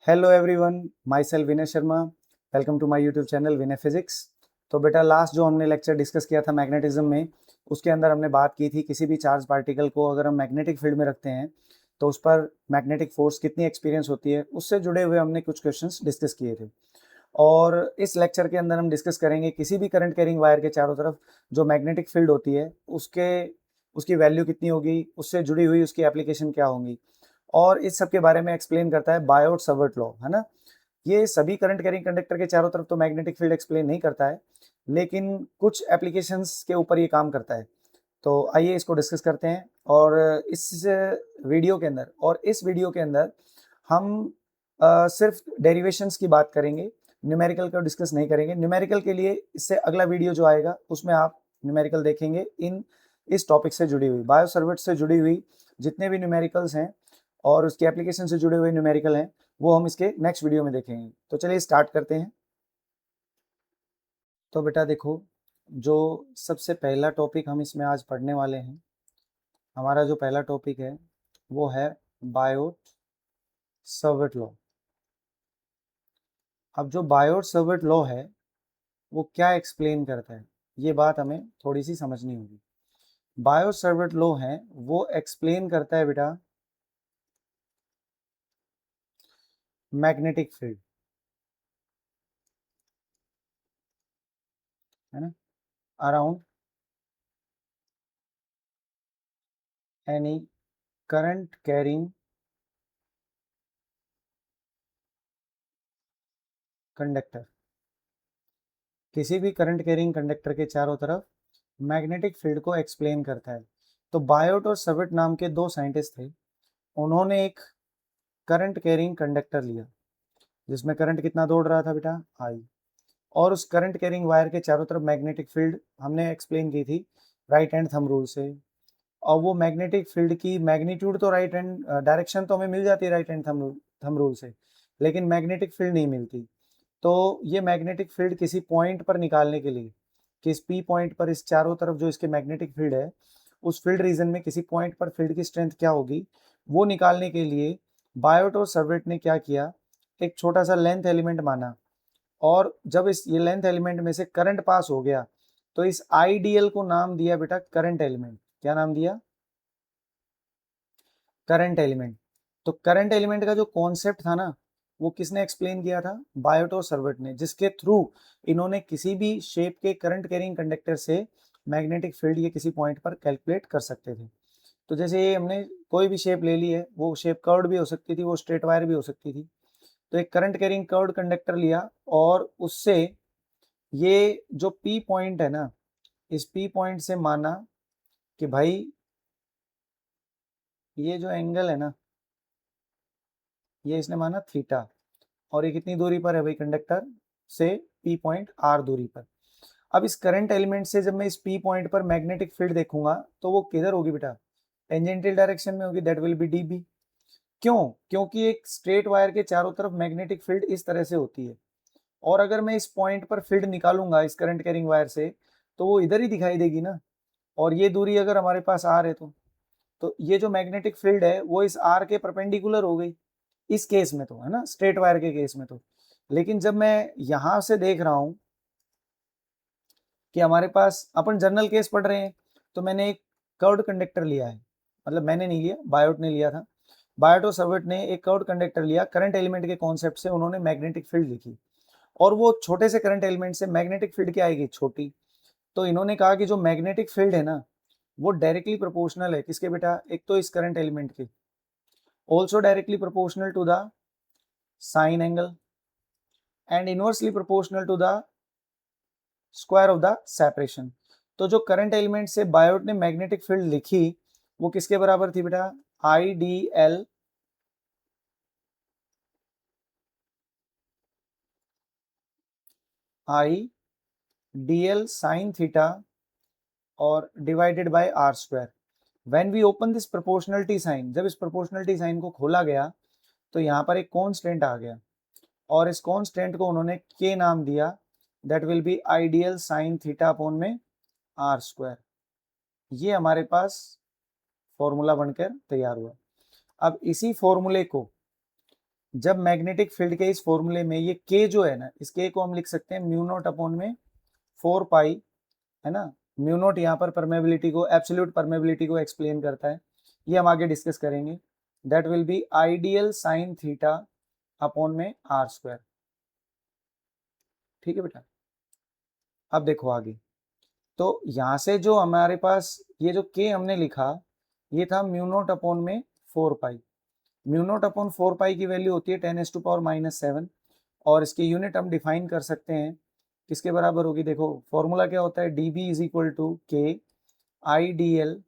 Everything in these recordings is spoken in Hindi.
Hello everyone, myself Vinay Sharma. Welcome to my YouTube channel Vinay physics. तो बेटा लास्ट जो हमने लेक्चर डिस्कस किया था मैग्नेटिज्म में, उसके अंदर हमने बात की थी किसी भी चार्ज पार्टिकल को अगर हम मैग्नेटिक फील्ड में रखते हैं तो उस पर मैग्नेटिक फोर्स कितनी एक्सपीरियंस होती है, उससे जुड़े हुए हमने कुछ क्वेश्चंस डिस्कस किए थे। और इस लेक्चर के अंदर हम डिस्कस करेंगे किसी भी करंट कैरिंग वायर के चारों तरफ जो मैग्नेटिक फील्ड होती है उसकी वैल्यू कितनी होगी, उससे जुड़ी हुई उसकी एप्लीकेशन क्या होंगी, और इस सब के बारे में एक्सप्लेन करता है बायोट सावर्ट लॉ, है ना। ये सभी करंट कैरिंग कंडक्टर के चारों तरफ तो मैग्नेटिक फील्ड एक्सप्लेन नहीं करता है, लेकिन कुछ एप्लीकेशंस के ऊपर ये काम करता है। तो आइए इसको डिस्कस करते हैं। और इस वीडियो के अंदर हम सिर्फ डेरिवेशंस की बात करेंगे, न्यूमेरिकल को डिस्कस नहीं करेंगे। न्यूमेरिकल के लिए इससे अगला वीडियो जो आएगा उसमें आप न्यूमेरिकल देखेंगे। इस टॉपिक से जुड़ी हुई बायो सर्विट से जुड़ी हुई जितने भी न्यूमेरिकल्स हैं और उसकी एप्लीकेशन से जुड़े हुए न्यूमेरिकल हैं वो हम इसके नेक्स्ट वीडियो में देखेंगे। तो चलिए स्टार्ट करते हैं। तो बेटा देखो, जो सबसे पहला टॉपिक हम इसमें आज पढ़ने वाले हैं, हमारा जो पहला टॉपिक है वो है बायोट सावर्ट लॉ। अब जो बायोट सावर्ट लॉ है वो क्या एक्सप्लेन करता है, ये बात हमें थोड़ी सी समझनी होगी। बायोट सावर्ट लॉ है वो एक्सप्लेन करता है बेटा मैग्नेटिक फील्ड, है ना, around any current carrying conductor. किसी भी करंट कैरिंग कंडक्टर के चारों तरफ मैग्नेटिक फील्ड को एक्सप्लेन करता है। तो बायोट और सावर्ट नाम के दो साइंटिस्ट थे, उन्होंने एक करंट कैरिंग कंडक्टर लिया जिसमें करंट कितना दौड़ रहा था बेटा, आई। और उस करंट कैरिंग वायर के चारों तरफ मैग्नेटिक फील्ड हमने एक्सप्लेन की थी राइट हैंड थंब रूल से। और वो मैग्नेटिक फील्ड की मैग्नीट्यूड तो राइट हैंड डायरेक्शन तो हमें मिल जाती है राइट हैंड थंब रूल से, लेकिन मैग्नेटिक फील्ड नहीं मिलती। तो ये मैग्नेटिक फील्ड किसी पॉइंट पर निकालने के लिए, किस पी पॉइंट पर इस चारों तरफ जो इसके मैग्नेटिक फील्ड है उस फील्ड रीजन में किसी पॉइंट पर फील्ड की स्ट्रेंथ क्या होगी, वो निकालने के लिए बायोट और सावर्ट ने क्या किया, एक छोटा सा लेंथ एलिमेंट माना। और जब इस ये लेंथ एलिमेंट में से करंट पास हो गया तो इस आईडीएल को नाम दिया बेटा करंट एलिमेंट। क्या नाम दिया? Current element. तो करंट एलिमेंट का जो कॉन्सेप्ट था ना वो किसने एक्सप्लेन किया था? बायोट और सावर्ट ने, जिसके थ्रू इन्होंने किसी भी शेप के करंट कैरिंग कंडक्टर से मैग्नेटिक फील्ड ये किसी पॉइंट पर कैलकुलेट कर सकते थे। तो जैसे ये हमने कोई भी शेप ले ली है, वो शेप कर्व्ड भी हो सकती थी, वो स्ट्रेट वायर भी हो सकती थी। तो एक करंट कैरिंग कर्व्ड कंडक्टर लिया और उससे ये जो पी पॉइंट है ना, इस पी पॉइंट से माना कि भाई ये जो एंगल है ना ये इसने माना थीटा, और ये कितनी दूरी पर है भाई कंडक्टर से? पी पॉइंट आर दूरी पर। अब इस करंट एलिमेंट से जब मैं इस पी पॉइंट पर मैग्नेटिक फील्ड देखूंगा तो वो किधर होगी बेटा? टेंजेंटल डायरेक्शन में होगी, दैट विल बी डीबी। क्यों? क्योंकि एक स्ट्रेट वायर के चारों तरफ मैग्नेटिक फील्ड इस तरह से होती है, और अगर मैं इस पॉइंट पर फील्ड निकालूंगा इस करंट कैरिंग वायर से तो वो इधर ही दिखाई देगी ना। और ये दूरी अगर हमारे पास आर है तो ये जो मैग्नेटिक फील्ड है वो इस आर के परपेंडिकुलर हो गई इस केस में, तो है ना, स्ट्रेट वायर के केस में तो। लेकिन जब मैं यहां से देख रहा हूं कि हमारे पास अपन जनरल केस पढ़ रहे हैं, तो मैंने एक कर्व्ड कंडक्टर लिया है, मतलब मैंने नहीं लिया, बायोट ने लिया था। बायोट और सावर्ट ने एक कर्व्ड कंडक्टर लिया, करंट एलिमेंट के कॉन्सेप्ट से उन्होंने मैग्नेटिक फील्ड लिखी, और वो छोटे से करंट एलिमेंट से मैग्नेटिक फील्ड क्या आएगी? छोटी। तो इन्होंने कहा कि जो मैग्नेटिक फील्ड है ना वो डायरेक्टली प्रोपोर्शनल है किसके बेटा? एक तो इस करंट एलिमेंट के, also directly proportional to the sine angle and inversely proportional to the square of the separation. तो जो करंट एलिमेंट से बायोट ने मैग्नेटिक फील्ड लिखी वो किसके बराबर थी बेटा? I D L I D L sine theta और divided by are square. When we open this proportionality sign, जब इस प्रोपोर्शनलिटी साइन को खोला गया तो यहाँ पर एक कॉन्स्टेंट आ गया, और इस कॉन्स्टेंट को उन्होंने के नाम दिया, that will be ideal sine theta upon में आर स्क्वायर। ये हमारे पास फॉर्मूला बनकर तैयार हुआ। अब इसी फॉर्मूले को जब मैग्नेटिक फील्ड के इस फॉर्मूले में ये के जो है ना, इस के को हम लिख सकते हैं म्यू नॉट अपॉन में 4 पाई, है ना। म्यू नॉट यहाँ पर परमेबिलिटी को, एब्सोल्यूट परमेबिलिटी को एक्सप्लेन करता है, ये हम आगे डिस्कस करेंगे। That will be ideal sine theta upon में आर स्क्वायर। ठीक है बेटा, अब देखो आगे। तो यहाँ से जो हमारे पास ये जो के हमने लिखा, ये था म्यू नॉट अपॉन में 4 पाई। म्यू नॉट अपॉन 4 पाई की वैल्यू होती है 10⁻⁻⁷, और इसकी यूनिट हम डिफाइन कर सकते हैं, किसके बराबर होगी, देखो फॉर्मूला क्या होता है, D B is equal to K I D L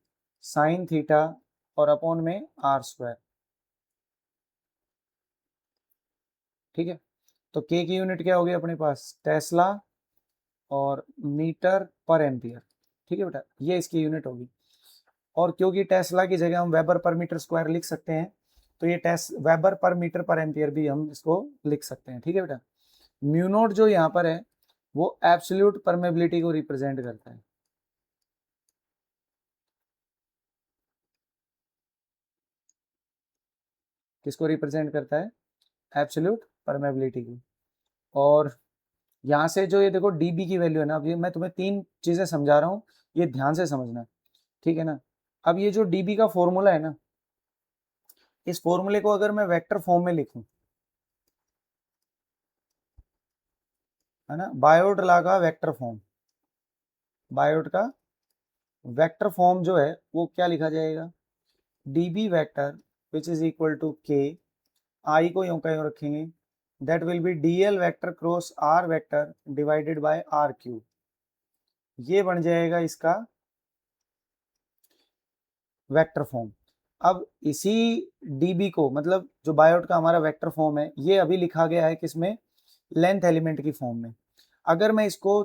sine theta और अपॉन में आर स्क्वायर। ठीक है, तो के की यूनिट क्या होगी अपने पास, टेस्ला और मीटर पर एम्पियर। ठीक है बेटा, ये इसकी यूनिट होगी। और क्योंकि टेस्ला की जगह हम वेबर पर मीटर स्क्वायर लिख सकते हैं, तो ये वेबर पर मीटर पर एम्पियर भी हम इसको लिख सकते हैं। ठीक है बेटा, म्यू नॉट जो यहाँ पर है वो एब्सोल्यूट परमेबिलिटी को रिप्रेजेंट करता है। किसको रिप्रेजेंट करता है, एब्सोल्यूट परमेबिलिटी को। और यहाँ से जो ये देखो डीबी की वैल्यू है ना, अब ये मैं तुम्हें 3 चीजें समझा रहा हूँ, ये ध्यान से समझना। ठीक है ना, अब ये जो डीबी का फॉर्मूला है ना, इस फॉर्मूले को अगर मैं वेक्टर फॉर्म में लिखूं, है ना, बायोट लॉ का वेक्टर फॉर्म, बायोट का वेक्टर फॉर्म जो है वो क्या लिखा जाएगा, dB vector which is equal to K, I को यूं का यूं रखेंगे, that will be dL vector cross are vector divided by are cube. ये बन जाएगा इसका वेक्टर फॉर्म। अब इसी डीबी को, मतलब जो बायोट का हमारा वेक्टर फॉर्म है, ये अभी लिखा गया है किसमें, लेंथ एलिमेंट की फॉर्म में। अगर मैं इसको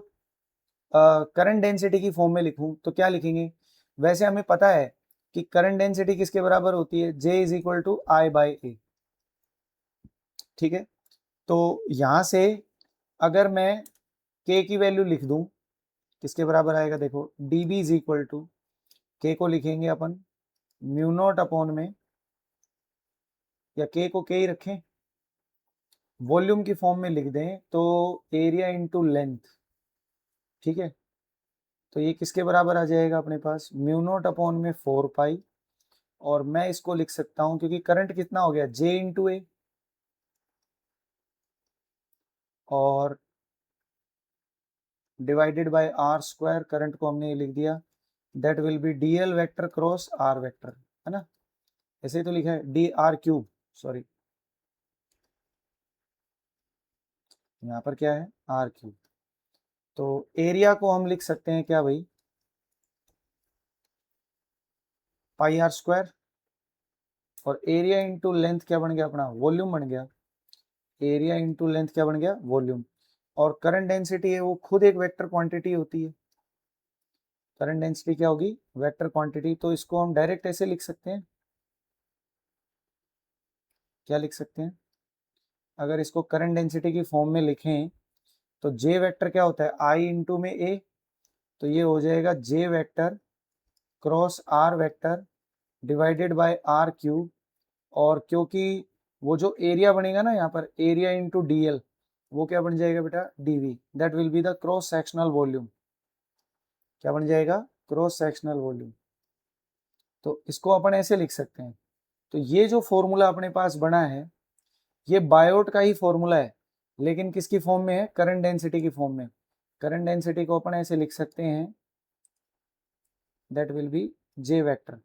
करंट डेंसिटी की फॉर्म में लिखूं तो क्या लिखेंगे, वैसे हमें पता है कि करंट डेंसिटी किसके बराबर होती है, J is equal to I by A. ठीक है, तो यहां से अगर मैं K की वैल्यू लिख दूं, किसके बराबर आएगा, देखो dB is equal to K को लिखेंगे अपन म्यू नॉट अपॉन में, या K को K ही रखें, वॉल्यूम की फॉर्म में लिख दें तो एरिया इंटू लेंथ। ठीक है, तो ये किसके बराबर आ जाएगा अपने पास, म्यू नॉट अपॉन में 4 पाई, और मैं इसको लिख सकता हूं क्योंकि करंट कितना हो गया, J इंटू ए, और divided by are square, current को हमने लिख दिया, that will be dL vector cross are vector, है ना, ऐसे ही तो लिखा है डी आर क्यूब, सॉरी यहाँ पर क्या है, आर क्यूब। तो एरिया को हम लिख सकते हैं क्या भाई, पाई आर स्क्वायर, और एरिया इंटू लेंथ क्या बन गया अपना, वॉल्यूम बन गया, एरिया इंटू लेंथ क्या बन गया, वॉल्यूम। और करंट डेंसिटी है वो खुद एक वेक्टर क्वांटिटी होती है, करंट डेंसिटी क्या होगी, वेक्टर क्वांटिटी। तो इसको हम डायरेक्ट ऐसे लिख सकते हैं, क्या लिख सकते हैं, अगर इसको करंट डेंसिटी की फॉर्म में लिखें तो जे वेक्टर क्या होता है, आई इंटू में ए, तो ये हो जाएगा J vector cross are vector divided by are cube. और क्योंकि वो जो एरिया बनेगा ना यहाँ पर, एरिया इंटू डीएल, वो क्या बन जाएगा बेटा, dV, that will be the cross sectional volume. क्या बन जाएगा, क्रॉस सेक्शनल वॉल्यूम। तो इसको अपन ऐसे लिख सकते हैं। तो ये जो फॉर्मूला अपने पास बना है, ये बायोट का ही फॉर्मूला है, लेकिन किसकी फॉर्म में है, करंट डेंसिटी की फॉर्म में। करंट डेंसिटी को अपन ऐसे लिख सकते हैं, that will be J vector.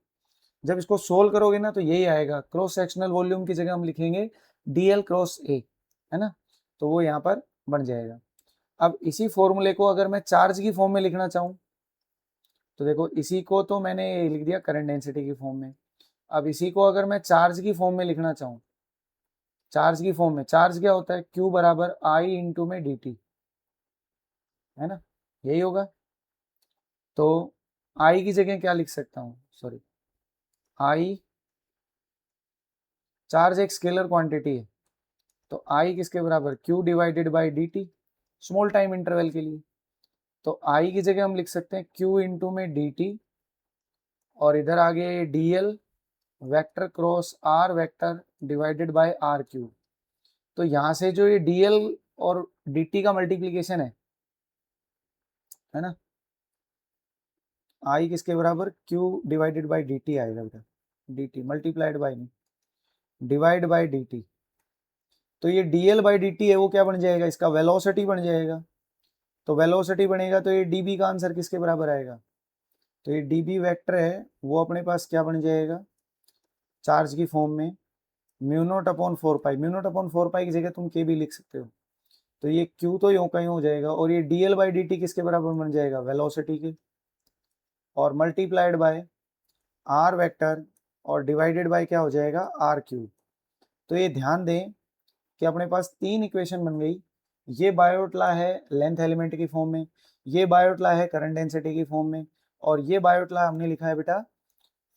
जब इसको सोल्व करोगे ना तो यही आएगा, क्रॉस सेक्शनल वॉल्यूम की जगह हम लिखेंगे डीएल क्रॉस ए, है ना, तो वो यहाँ पर बन जाएगा। अब इसी फॉर्मूले को अगर मैं चार्ज की फॉर्म में लिखना चाहूँ, तो देखो इसी को तो मैंने लिख दिया करंट डेंसिटी की फॉर्म में। अब इसी को अगर मैं चार्ज की फॉर्म में लिखना चाहूँ, चार्ज की फॉर्म में, चार्ज क्या होता है, Q बराबर आई इंटू में डी टी, है ना, यही होगा। तो आई की जगह क्या लिख सकता हूँ, सॉरी, आई, चार्ज एक स्केलर क्वांटिटी है, तो आई किसके बराबर, Q divided by D T, small time interval के लिए। तो आई की जगह हम लिख सकते हैं Q इंटू में डी टी, और इधर आगे d l vector cross are vector divided by are cube. तो यहाँ से जो ये dl और dt का मल्टीप्लीकेशन है ना, I किसके बराबर, q डिवाइडेड बाई dt आएगा बेटा, dt मल्टीप्लाइड बाई नहीं, डिवाइड बाई dt। तो ये dl बाई dt है वो क्या बन जाएगा, इसका वेलोसिटी बन जाएगा। तो वेलोसिटी बनेगा तो ये db का आंसर किसके बराबर आएगा, तो ये db वेक्टर है वो अपने पास क्या बन जाएगा, चार्ज की फॉर्म में म्यू नॉट अपॉन 4 पाई, म्यू नॉट अपॉन 4 पाई की जगह तुम के भी लिख सकते हो। तो ये q तो यूं का यूं हो जाएगा, और ये dl बाई dt किसके बराबर बन जाएगा, वेलोसिटी के, और मल्टीप्लाइड बाय r वेक्टर, और डिवाइडेड बाय क्या हो जाएगा, आर क्यूब। तो ये ध्यान दें कि अपने पास 3 इक्वेशन बन गई। ये बायोट लॉ है लेंथ एलिमेंट की फॉर्म में, ये बायोट लॉ है करंट डेंसिटी की फॉर्म में, और ये बायोट लॉ हमने लिखा है बेटा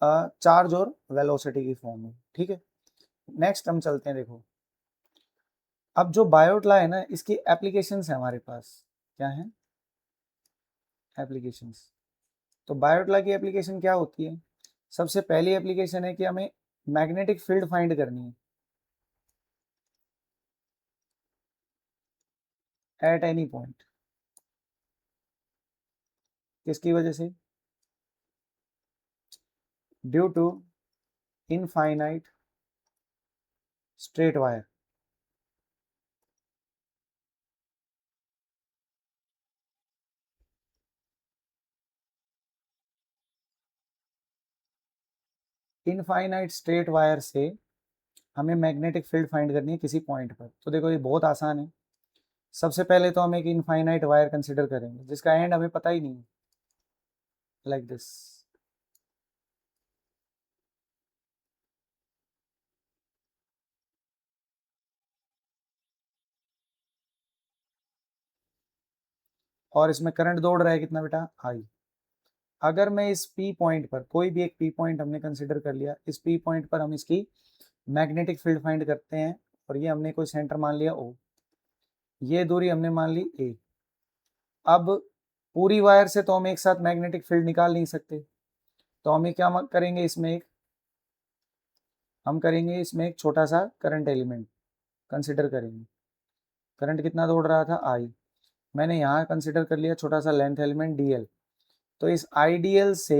चार्ज और वेलोसिटी की फॉर्म में। ठीक है, नेक्स्ट हम चलते हैं। देखो अब जो बायोट लॉ है ना, इसकी एप्लीकेशंस है हमारे पास, क्या है एप्लीकेशंस। तो बायोट लॉ की एप्लीकेशन क्या होती है, सबसे पहली एप्लीकेशन है कि हमें मैग्नेटिक फील्ड फाइंड करनी है एट एनी पॉइंट। किसकी वजह से, due to infinite straight wire. Infinite straight wire से हमें मैग्नेटिक फील्ड फाइंड करनी है किसी पॉइंट पर। तो देखो ये बहुत आसान है। सबसे पहले तो हम एक इनफाइनाइट वायर कंसिडर करेंगे जिसका एंड हमें पता ही नहीं है, लाइक दिस। और इसमें करंट दौड़ रहा है कितना बेटा, आई। अगर मैं इस पी पॉइंट पर, कोई भी एक पी पॉइंट हमने कंसिडर कर लिया, इस पी पॉइंट पर हम इसकी मैग्नेटिक फील्ड फाइंड करते हैं, और ये हमने कोई सेंटर मान लिया ओ, ये दूरी हमने मान ली ए। अब पूरी वायर से तो हम एक साथ मैग्नेटिक फील्ड निकाल नहीं सकते, तो हमें क्या करेंगे, हम करेंगे इसमें एक छोटा सा करंट एलिमेंट कंसिडर करेंगे। करंट कितना दौड़ रहा था, आई। मैंने यहाँ कंसिडर कर लिया छोटा सा लेंथ एलिमेंट dl। तो इस आईडीएल से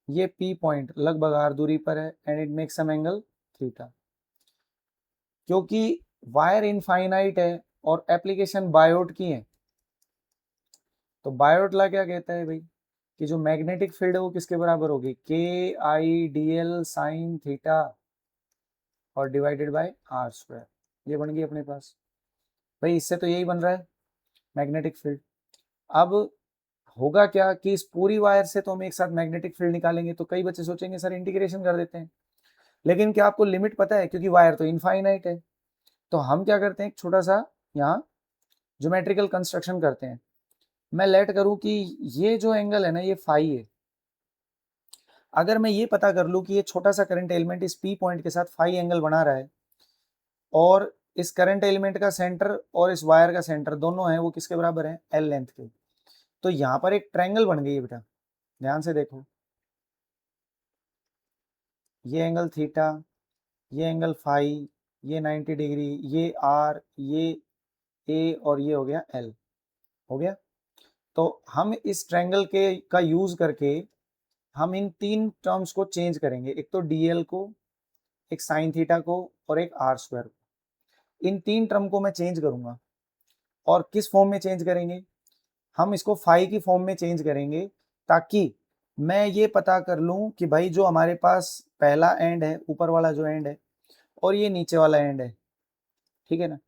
ये पी पॉइंट लगभग आर दूरी पर है, and it makes some angle theta. क्योंकि वायर इनफाइनाइट है और एप्लीकेशन बायोट की है, तो बायोट लॉ क्या कहता है भाई, कि जो मैग्नेटिक फील्ड है वो किसके बराबर होगी, के I D L sine theta और डिवाइडेड बाय आर स्क्वायर। ये बन गई अपने पास भाई, इससे तो यही बन रहा है मैग्नेटिक फील्ड। अब होगा क्या कि इस पूरी वायर से तो हम एक साथ मैग्नेटिक फील्ड निकालेंगे, तो कई बच्चे सोचेंगे सर इंटीग्रेशन कर देते हैं, लेकिन क्या आपको लिमिट पता है, क्योंकि वायर तो इनफाइनाइट है। तो हम क्या करते हैं, एक छोटा सा यहाँ ज्योमेट्रिकल कंस्ट्रक्शन करते हैं। मैं लेट करूँ कि ये जो एंगल है ना ये फाई है। अगर मैं ये पता कर लूँ कि ये छोटा सा करंट एलिमेंट इस पी पॉइंट के साथ फाई एंगल बना रहा है, और इस करंट एलिमेंट का सेंटर और इस वायर का सेंटर दोनों है वो किसके बराबर है, एल लेंथ के, तो यहाँ पर एक ट्रायंगल बन गई है बेटा। ध्यान से देखो, ये एंगल थीटा, ये एंगल फाई, ये 90 डिग्री, ये आर, ये ए, और ये हो गया एल। हो गया। तो हम इस ट्रायंगल के का यूज करके हम इन 3 टर्म्स को चेंज करेंगे, एक तो डीएल को, एक साइन थीटा को, और एक आर स्क्वायर को। इन 3 टर्म को मैं चेंज करूंगा, और किस फॉर्म में चेंज करेंगे, हम इसको फाई की फॉर्म में चेंज करेंगे, ताकि मैं ये पता कर लूं कि भाई जो हमारे पास पहला एंड है, ऊपर वाला जो एंड है, और ये नीचे वाला एंड है, ठीक है ना,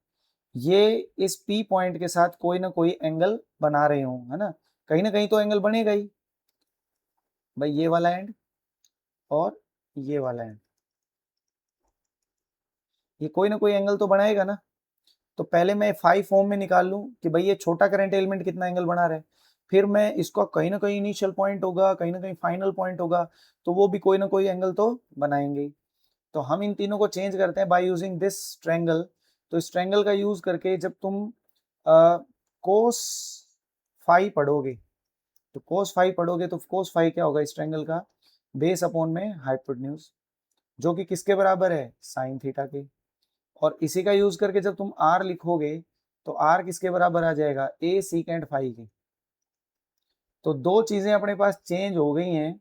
ये इस पी पॉइंट के साथ कोई ना कोई एंगल बना रहे हो, है ना कहीं तो एंगल बनेगा ही भाई, ये वाला एंड और ये वाला एंड, ये कोई ना कोई एंगल तो बनाएगा ना। तो पहले मैं फाई फॉर्म में निकाल लूं कि भाई ये छोटा करंट एलिमेंट कितना एंगल बना रहा है, फिर मैं इसका कहीं ना कहीं इनिशियल पॉइंट होगा, कहीं ना कहीं फाइनल पॉइंट होगा, तो वो भी कोई ना कोई एंगल तो बनाएंगे। तो हम इन तीनों को चेंज करते हैं बाय यूजिंग दिस ट्रायंगल। तो इस ट्रायंगल का यूज करके जब तुम कोस फाई पढ़ोगे, तो कोस फाई पढ़ोगे तो कोस फाई क्या होगा, इस ट्रायंगल का बेस अपॉन में हाइपोटेन्यूज, जो कि किसके बराबर है, साइन थीटा के। और इसी का यूज करके जब तुम आर लिखोगे तो आर किसके बराबर आ जाएगा, ए सीकेंट फाई के। तो दो चीजें अपने पास चेंज हो गई हैं।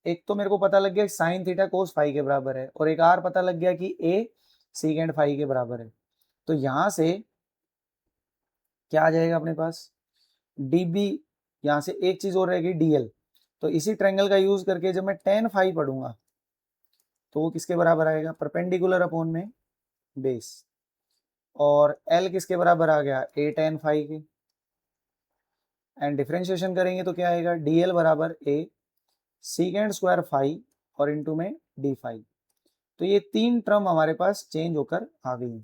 एक तो मेरे को पता लग गया साइन थीटा कोस फाई के बराबर है, और एक आर पता लग गया कि ए सीकेंट फाई के बराबर है। तो यहां से क्या आ जाएगा अपने पास, डीबी, यहां से एक चीज और रहेगी डीएल। तो इसी ट्रायंगल का यूज करके जब मैं टेन फाई पढ़ूंगा तो वो किसके बराबर आएगा, परपेंडिकुलर अपॉन में बेस। और एल किसके बराबर आ गया, ए टेन फाई के। एंड डिफरेंशिएशन करेंगे तो क्या आएगा, डीएल बराबर ए सीकेंड स्क्वायर फाई और इनटू में डी फाई। तो ये तीन टर्म हमारे पास चेंज होकर आ गई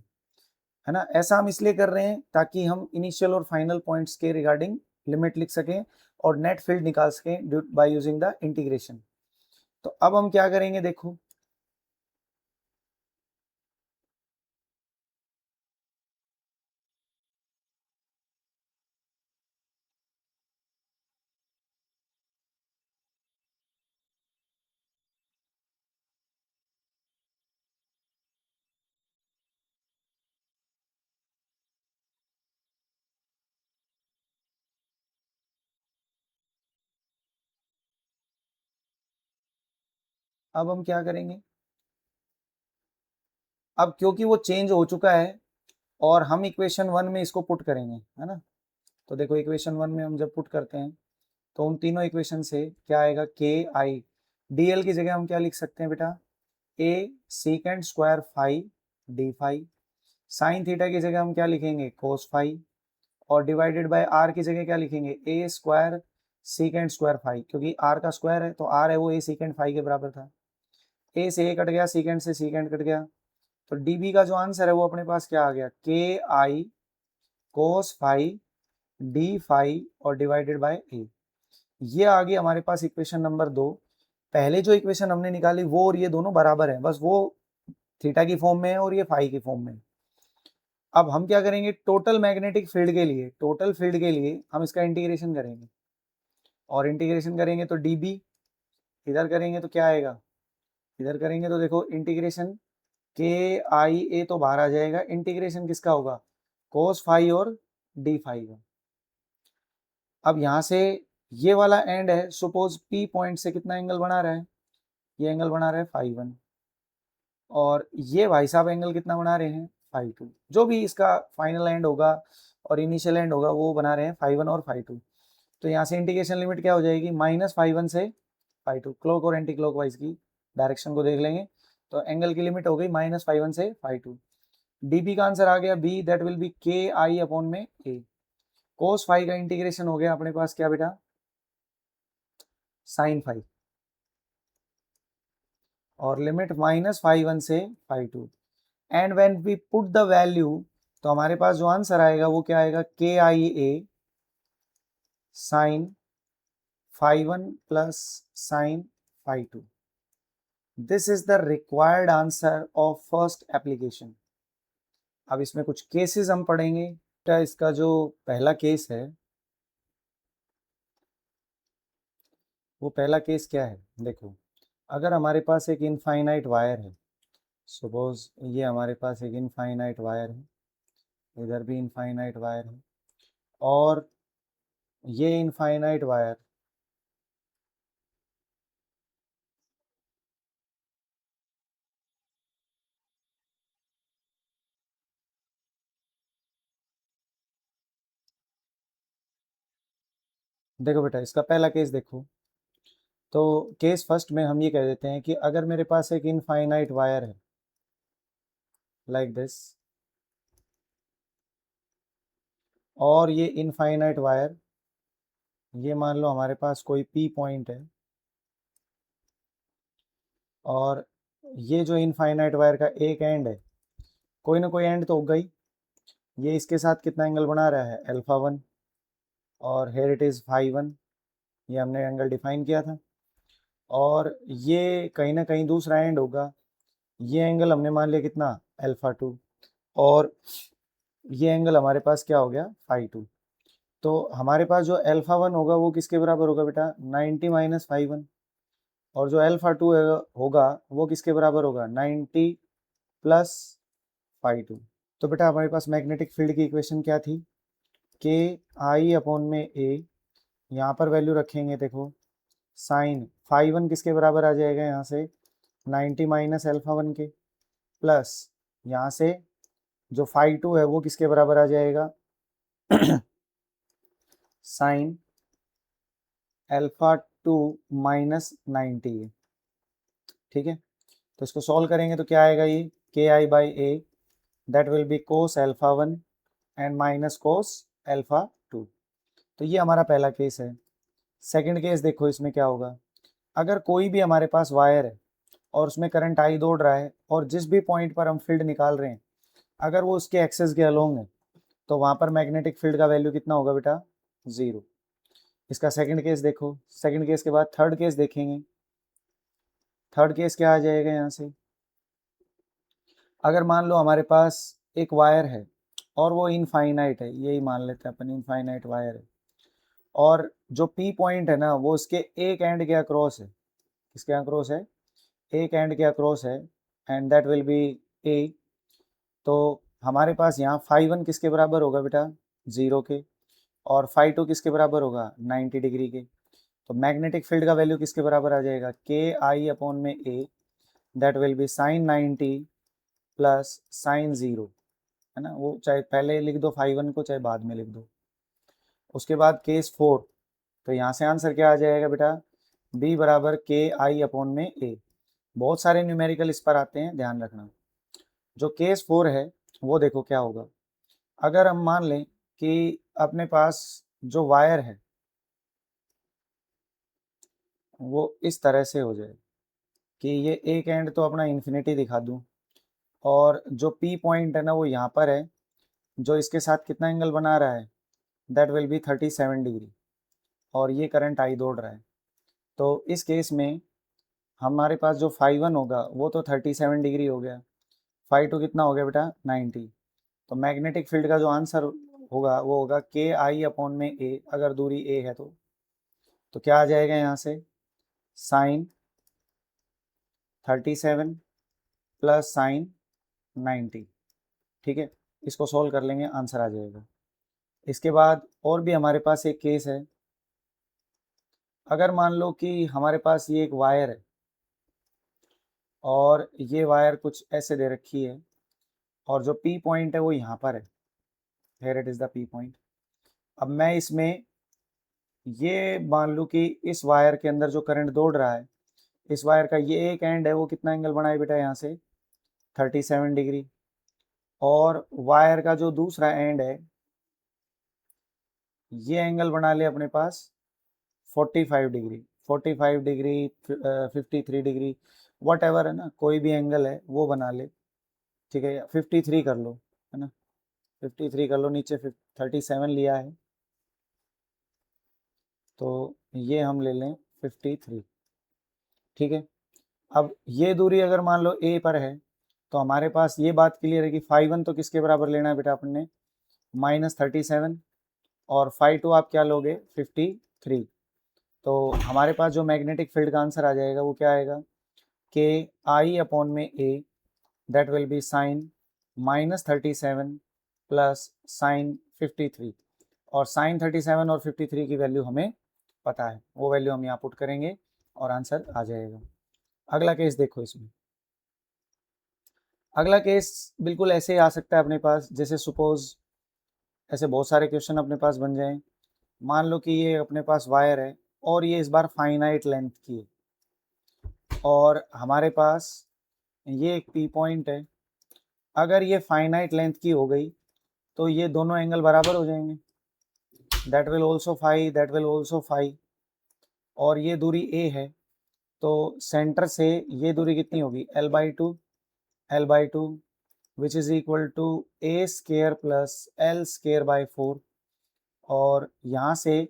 है ना। ऐसा हम इसलिए कर रहे हैं ताकि हम इनिशियल और फाइनल पॉइंट्स के रिगार्डिंग लिमिट लिख सकें और नेट फील्ड निकाल सकें बाय यूजिंग द इंटीग्रेशन। तो अब हम क्या करेंगे, देखो अब हम क्या करेंगे, अब क्योंकि वो चेंज हो चुका है और हम इक्वेशन वन में इसको पुट करेंगे, है ना। तो देखो इक्वेशन वन में हम जब पुट करते हैं तो उन तीनों इक्वेशन से क्या आएगा, के आई, डी एल की जगह हम क्या लिख सकते हैं बेटा, A secant square phi D phi. Sine theta की जगह हम क्या लिखेंगे, कोस फाई। और डिवाइडेड बाय आर की जगह क्या लिखेंगे, A square secant square phi, क्योंकि आर का स्क्वायर है तो आर है वो ए सीकेंड फाई के बराबर था। ए से ए कट गया, सीकेंड से सीकेंड कट गया। तो डीबी का जो आंसर है वो अपने पास क्या आ गया, के आई कोस फाई डी फाई और डिवाइडेड बाय ए। ये आ गई हमारे पास इक्वेशन नंबर 2। पहले जो इक्वेशन हमने निकाली वो और ये दोनों बराबर है, बस वो थीटा की फॉर्म में है और ये फाई की फॉर्म में। अब हम क्या करेंगे, टोटल मैग्नेटिक फील्ड के लिए, टोटल फील्ड के लिए हम इसका इंटीग्रेशन करेंगे। और इंटीग्रेशन करेंगे तो डीबी, इधर करेंगे तो क्या आएगा, इधर करेंगे तो देखो इंटीग्रेशन के आई ए तो बाहर आ जाएगा, इंटीग्रेशन किसका होगा, कोस फाई और डी फाई का। अब यहाँ से ये वाला एंड है, सपोज पी पॉइंट से कितना एंगल बना रहा है, ये एंगल बना रहा है फाई वन। और ये भाई साहब एंगल कितना बना रहे हैं, फाई टू। जो भी इसका फाइनल एंड होगा और इनिशियल एंड होगा वो बना रहे हैं फाई वन और फाई टू। तो यहाँ से इंटीग्रेशन लिमिट क्या हो जाएगी, माइनस फाई वन से फाई टू। क्लॉक और एंटी क्लॉक वाइज की डायरेक्शन को देख लेंगे तो एंगल की लिमिट हो गई माइनस फाई वन से फाई टू। डीबी का आंसर आ गया बी, दैट विल बी के आई अपॉन में ए। कोस फाई का इंटीग्रेशन हो गया अपने पास क्या बेटा, साइन फाई, और लिमिट माइनस फाई वन से phi two. And when we put the value तो हमारे पास जो आंसर आएगा वो क्या आएगा, K I A sine phi one plus sine phi two. This is the required answer of first application. अब इसमें कुछ केसेस हम पढ़ेंगे। तो इसका जो पहला केस है, वो पहला केस क्या है, देखो अगर हमारे पास एक इनफाइनाइट वायर है, सपोज ये हमारे पास एक इनफाइनाइट वायर है, इधर भी इनफाइनाइट वायर है, और ये इनफाइनाइट वायर देखो बेटा इसका पहला केस देखो। तो केस फर्स्ट में हम ये कह देते हैं कि अगर मेरे पास एक इनफाइनाइट वायर है लाइक दिस, और ये इनफाइनाइट वायर, ये मान लो हमारे पास कोई पी पॉइंट है, और ये जो इनफाइनाइट वायर का एक एंड है, कोई ना कोई एंड तो होगा ही, ये इसके साथ कितना एंगल बना रहा है, अल्फा वन, और here it is phi one, ये हमने एंगल डिफाइन किया था। और ये कहीं ना कहीं दूसरा एंड होगा, ये एंगल हमने मान लिया कितना, अल्फा टू, और ये एंगल हमारे पास क्या हो गया, फाई टू। तो हमारे पास जो अल्फा वन होगा वो किसके बराबर होगा बेटा, 90 माइनस फाई वन। और जो अल्फा 2 होगा वो किसके बराबर होगा 90 प्लस फाई 2। तो बेटा हमारे पास मैग्नेटिक फील्ड की इक्वेशन क्या थी, के आई अपॉन में ए, यहाँ पर वैल्यू रखेंगे देखो साइन फाई 1 किसके बराबर आ जाएगा यहाँ से 90 माइनस अल्फा 1 के, प्लस यहाँ से जो फाई 2 है वो किसके बराबर आ जाएगा साइन अल्फा 2 माइनस 90 है। ठीक है, तो इसको सॉल्व करेंगे तो क्या आएगा, ये K I by A that will be cos alpha 1 and minus cos alpha 2। तो ये हमारा पहला केस है। सेकंड केस देखो, इसमें क्या होगा, अगर कोई भी हमारे पास वायर है और उसमें करंट आई दौड़ रहा है और जिस भी पॉइंट पर हम फील्ड निकाल रहे हैं अगर वो उसके एक्सेस के अलोंग है तो वहाँ पर मैग्नेटिक फील्ड का वैल्यू कितना होगा बेटा, 0। इसका सेकंड केस देखो, सेकंड केस के बाद थर्ड केस देखेंगे। थर्ड केस क्या आ जाएगा यहाँ से, अगर मान लो हमारे पास एक वायर है और वो इनफाइनाइट है, यही मान लेते हैं अपन, इनफाइनाइट वायर है और जो पी पॉइंट है ना वो उसके एक एंड के अक्रॉस है, किसके अक्रॉस है, एक एंड के अक्रॉस है एंड दैट विल बी ए। तो हमारे पास यहाँ फाई 1 किसके बराबर होगा बेटा, 0 के, और फाई 2 किसके बराबर होगा 90 डिग्री के। तो मैग्नेटिक फील्ड का वैल्यू किसके बराबर आ जाएगा, के आई अपॉन में A that will be sine 90 plus sine 0, है ना, वो चाहे पहले लिख दो फाई 1 को चाहे बाद में लिख दो। उसके बाद केस 4, तो यहाँ से आंसर क्या आ जाएगा बेटा, बी बराबर के आई अपॉन में ए। बहुत सारे न्यूमेरिकल इस पर आते हैं, ध्यान रखना। जो केस 4 है वो देखो क्या होगा, अगर हम मान लें कि अपने पास जो वायर है वो इस तरह से हो जाए कि ये एक एंड तो अपना इन्फिनिटी दिखा दूं और जो पी पॉइंट है ना वो यहाँ पर है, जो इसके साथ कितना एंगल बना रहा है, दैट विल बी 37 डिग्री, और ये करंट आई दौड़ रहा है। तो इस केस में हमारे पास जो फाई 1 होगा वो तो 37 डिग्री हो गया, फाई 2 कितना हो गया बेटा 90। तो मैग्नेटिक फील्ड का जो आंसर होगा वो होगा के आई अपॉन में ए, अगर दूरी ए है तो क्या आ जाएगा यहाँ से साइन 37 प्लस साइन 90। ठीक है, इसको सॉल्व कर लेंगे, आंसर आ जाएगा। इसके बाद और भी हमारे पास एक केस है, अगर मान लो कि हमारे पास ये एक वायर है और ये वायर कुछ ऐसे दे रखी है और जो पी पॉइंट है वो यहाँ पर है, here it is the P point. अब मैं इसमें ये मान लूँ कि इस वायर के अंदर जो करंट दौड़ रहा है, इस वायर का ये एक एंड है वो कितना एंगल बनाए बेटा यहाँ से 37 डिग्री, और वायर का जो दूसरा एंड है ये एंगल बना ले अपने पास 45 degree, 45 degree 53 degree, what ever है ना, कोई भी एंगल है वो बना ले। ठीक है, 53 कर लो, है ना, 53 कर लो, नीचे 37 लिया है तो ये हम ले लें 53। ठीक है, अब ये दूरी अगर मान लो ए पर है तो हमारे पास ये बात क्लियर है कि फाई 1 तो किसके बराबर लेना है बेटा अपन ने, -37, और फाई 2 आप क्या लोगे 53। तो हमारे पास जो मैग्नेटिक फील्ड का आंसर आ जाएगा वो क्या आएगा, के आई अपॉन में A that will be sine -37 plus sine 53, और साइन 37 और 53 की वैल्यू हमें पता है, वो वैल्यू हम यहाँ पुट करेंगे और आंसर आ जाएगा। अगला केस देखो, इसमें अगला केस बिल्कुल ऐसे ही आ सकता है अपने पास, जैसे सपोज ऐसे बहुत सारे क्वेश्चन अपने पास बन जाएं। मान लो कि ये अपने पास वायर है और ये इस बार फाइनाइट लेंथ की है और हमारे पास ये एक पी पॉइंट है। अगर ये फाइनाइट लेंथ की हो गई तो ये दोनों एंगल बराबर हो जाएंगे, that will also phi, that will also phi, और ये दूरी ए है तो सेंटर से ये दूरी कितनी होगी L/2, L/2 which is equal to A square plus L square by 4। और यहाँ से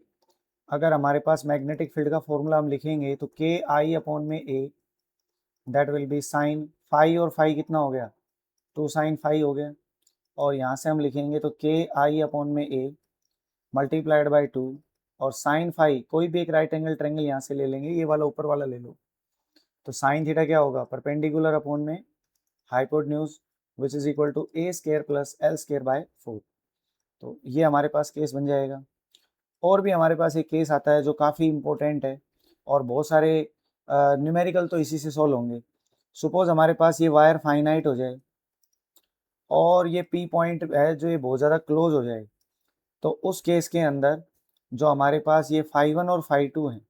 अगर हमारे पास मैग्नेटिक फील्ड का फॉर्मूला हम लिखेंगे तो के आई अपॉन में A that will be sine phi, और फाई कितना हो गया 2 साइन फाई हो गया, और यहाँ से हम लिखेंगे तो के आई अपॉन में ए × 2, और साइन फाई कोई भी एक राइट एंगल ट्रायंगल यहाँ से ले लेंगे, ये वाला ऊपर वाला ले लो, तो साइन थीटा क्या होगा, परपेंडिकुलर अपॉन में hypotenuse which is equal to a square plus l square by 4। तो ये हमारे पास केस बन जाएगा। और भी हमारे पास एक केस आता है जो काफ़ी इंपॉर्टेंट है और बहुत सारे न्यूमेरिकल तो इसी से सॉल्व होंगे। सपोज हमारे पास ये वायर फाइनाइट हो जाए और ये पी पॉइंट है जो ये बहुत ज़्यादा क्लोज हो जाए, तो उस केस के अंदर जो हमारे पास ये φ1 और φ2 हैं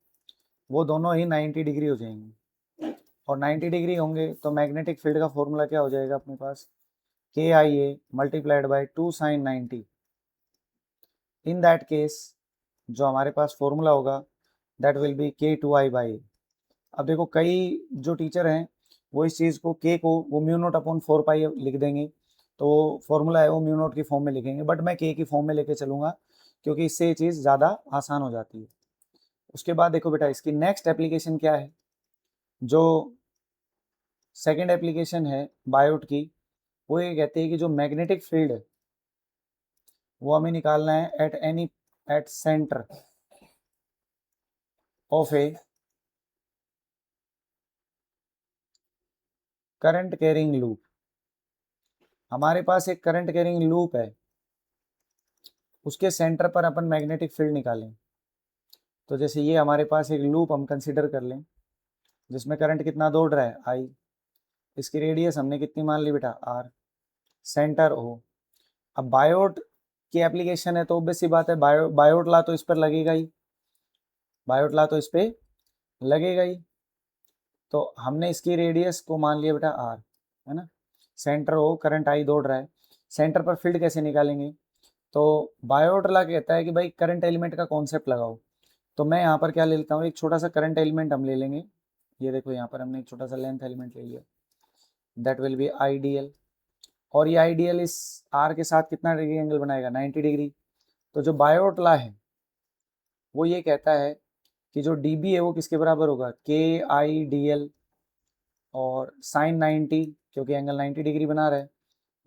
वो दोनों ही 90 डिग्री हो जाएंगे। और 90 डिग्री होंगे तो मैग्नेटिक फील्ड का फॉर्मूला क्या हो जाएगा अपने पास, K I A multiplied by 2 sin 90। In that case जो हमारे पास फॉर्मूला होगा दैट विल बी k2i/a। अब देखो कई जो टीचर हैं वो इस चीज़ को के को वो म्यू नोट अपॉन 4 पाई लिख देंगे, तो फॉर्मूला है वो म्यू नोट की फॉर्म में लिखेंगे, बट मैं के की फॉर्म में लेके चलूँगा क्योंकि इससे ये चीज़ ज़्यादा आसान हो जाती है। उसके बाद देखो बेटा इसकी नेक्स्ट एप्लीकेशन क्या है, जो सेकेंड एप्लीकेशन है बायोट की, वो ये कहते हैं कि जो मैग्नेटिक फील्ड है वो हमें निकालना है at centre of A current carrying loop. हमारे पास एक करंट कैरिंग लूप है, उसके सेंटर पर अपन मैग्नेटिक फील्ड निकालें। तो जैसे ये हमारे पास एक लूप हम कंसिडर कर लें जिसमें करंट कितना दौड़ रहा है आई, इसकी रेडियस हमने कितनी मान ली बेटा आर, सेंटर ओ। अब बायोट की एप्लीकेशन है तो ऑब्वियस सी बात है बायोट ला तो इस पर लगेगा ही, बायोट ला तो इस पर लगेगा ही। तो हमने इसकी रेडियस को मान लिया बेटा आर, है ना। सेंटर ओ, करंट आई दौड़ रहा है, सेंटर पर फील्ड कैसे निकालेंगे, तो बायोट ला कहता है कि भाई करंट एलिमेंट का कॉन्सेप्ट लगाओ। तो मैं यहाँ पर क्या ले लेता हूँ, एक छोटा सा करंट एलिमेंट हम ले लेंगे। ये देखो यहाँ पर हमने एक छोटा सा लेंथ एलिमेंट ले लिया, दैट विल बी आईडीएल। और ये आईडीएल इस आर के साथ कितना डिग्री एंगल बनाएगा, 90 डिग्री। तो जो बायोट ला है वो ये कहता है कि जो डीबी है वो किसके बराबर होगा, के आई डी एल और साइन 90 क्योंकि एंगल 90 डिग्री बना रहा है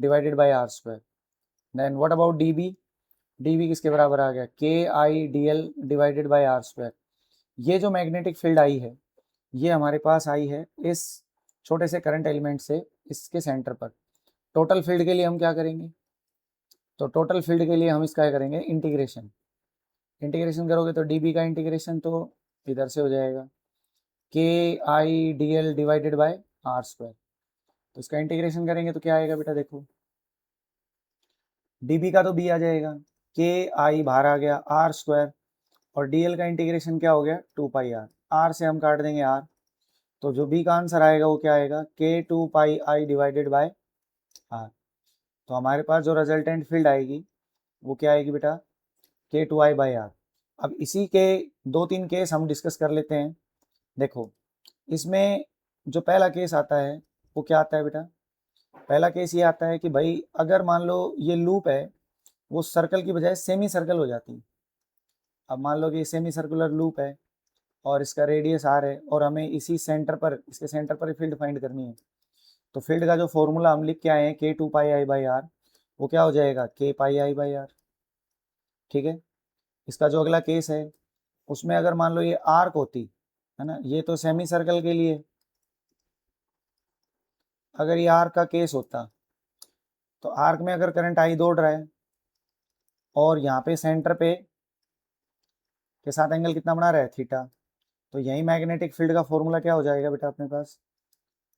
divided by r square. Then what about dB, dB किसके बराबर आ गया, K I D l divided by r square. ये जो मैग्नेटिक फील्ड आई है ये हमारे पास आई है इस छोटे से करंट एलिमेंट से इसके सेंटर पर। टोटल फील्ड के लिए हम क्या करेंगे, तो टोटल फील्ड के लिए हम इसका करेंगे इंटीग्रेशन। इंटीग्रेशन करोगे तो डीबी का इंटीग्रेशन तो इधर से हो जाएगा K I D l divided by are square. तो इसका इंटीग्रेशन करेंगे तो क्या आएगा बेटा, देखो डीबी का तो बी आ जाएगा, के आई बाहर आ गया आर स्क्वायर, और डीएल का इंटीग्रेशन क्या हो गया 2 पाई आर, आर से हम काट देंगे आर। तो जो बी का आंसर आएगा वो क्या आएगा, के 2 पाई आई डिवाइडेड बाय आर। तो हमारे पास जो रिजल्टेंट फील्ड आएगी वो क्या आएगी बेटा, k2i/r। अब इसी के 2-3 केस हम डिस्कस कर लेते हैं। देखो इसमें जो पहला केस आता है वो क्या आता है बेटा, पहला केस ये आता है कि भाई अगर मान लो ये लूप है वो सर्कल की बजाय सेमी सर्कल हो जाती है। अब मान लो कि ये सेमी सर्कुलर लूप है और इसका रेडियस आर है और हमें इसी सेंटर पर, इसके सेंटर पर फील्ड फाइंड करनी है। तो फील्ड का जो फॉर्मूला हम लिख के आए हैं k2 पाई आई/r, वो क्या हो जाएगा k पाई आई/r। ठीक है, इसका जो अगला केस है उसमें अगर मान लो ये आर्क होती है ना, ये तो सेमी सर्कल के लिए, अगर ये आर्क का केस होता तो आर्क में अगर करंट आई दौड़ रहा है और यहाँ पे सेंटर पे के साथ एंगल कितना बना रहा है थीटा, तो यही मैग्नेटिक फील्ड का फॉर्मूला क्या हो जाएगा बेटा अपने पास,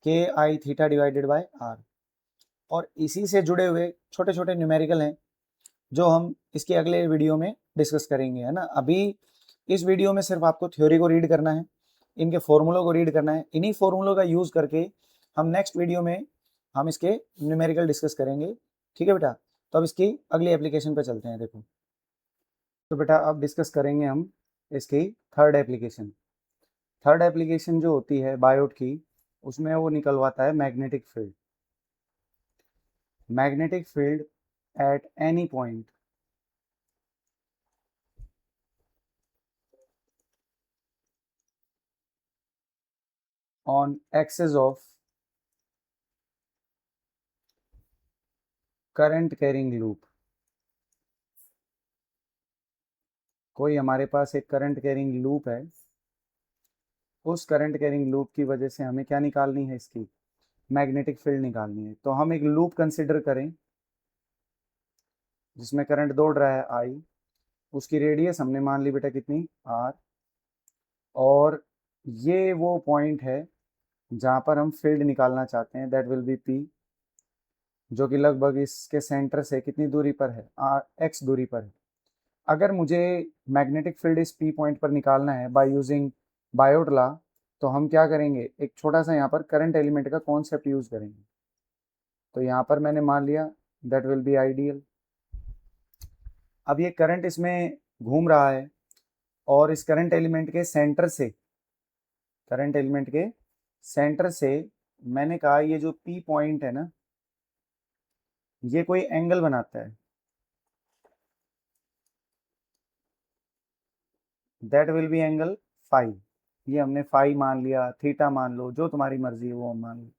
K I theta divided by are. और इसी से जुड़े हुए छोटे छोटे न्यूमेरिकल हैं जो हम इसके अगले वीडियो में डिस्कस करेंगे, है ना। अभी इस वीडियो में सिर्फ आपको थ्योरी को रीड करना है, इनके फॉर्मूलों को रीड करना है, इन्हीं फॉर्मूलों का यूज़ करके हम नेक्स्ट वीडियो में हम इसके न्यूमेरिकल डिस्कस करेंगे। ठीक है बेटा, तो अब इसकी अगली एप्लीकेशन पे चलते हैं। देखो तो बेटा अब डिस्कस करेंगे हम इसकी थर्ड एप्लीकेशन। थर्ड एप्लीकेशन जो होती है बायोट की, उसमें वो निकलवाता है magnetic field. Magnetic field at any point on axis of current carrying loop. कोई हमारे पास एक करंट कैरिंग लूप है उस करंट कैरिंग लूप की वजह से हमें क्या निकालनी है, इसकी मैग्नेटिक फील्ड निकालनी है। तो हम एक लूप कंसिडर करें जिसमें करंट दौड़ रहा है आई, उसकी रेडियस हमने मान ली बेटा कितनी, आर, और ये वो पॉइंट है जहाँ पर हम फील्ड निकालना चाहते हैं, दैट विल बी पी, जो कि लगभग इसके सेंटर से कितनी दूरी पर है, आर एक्स दूरी पर है। अगर मुझे मैग्नेटिक फील्ड इस पी पॉइंट पर निकालना है बाय यूजिंग बायोट लॉ, तो हम क्या करेंगे, एक छोटा सा यहाँ पर करंट एलिमेंट का कॉन्सेप्ट यूज करेंगे। तो यहाँ पर मैंने मान लिया दैट विल बी आइडियल। अब ये करंट इसमें घूम रहा है और इस करंट एलिमेंट के सेंटर से, करंट एलिमेंट के सेंटर से मैंने कहा ये जो पी पॉइंट है ना, ये कोई एंगल बनाता है, that will be angle phi. ये हमने फाई मान लिया, थीटा मान लो, जो तुम्हारी मर्जी है वो हम मान लो।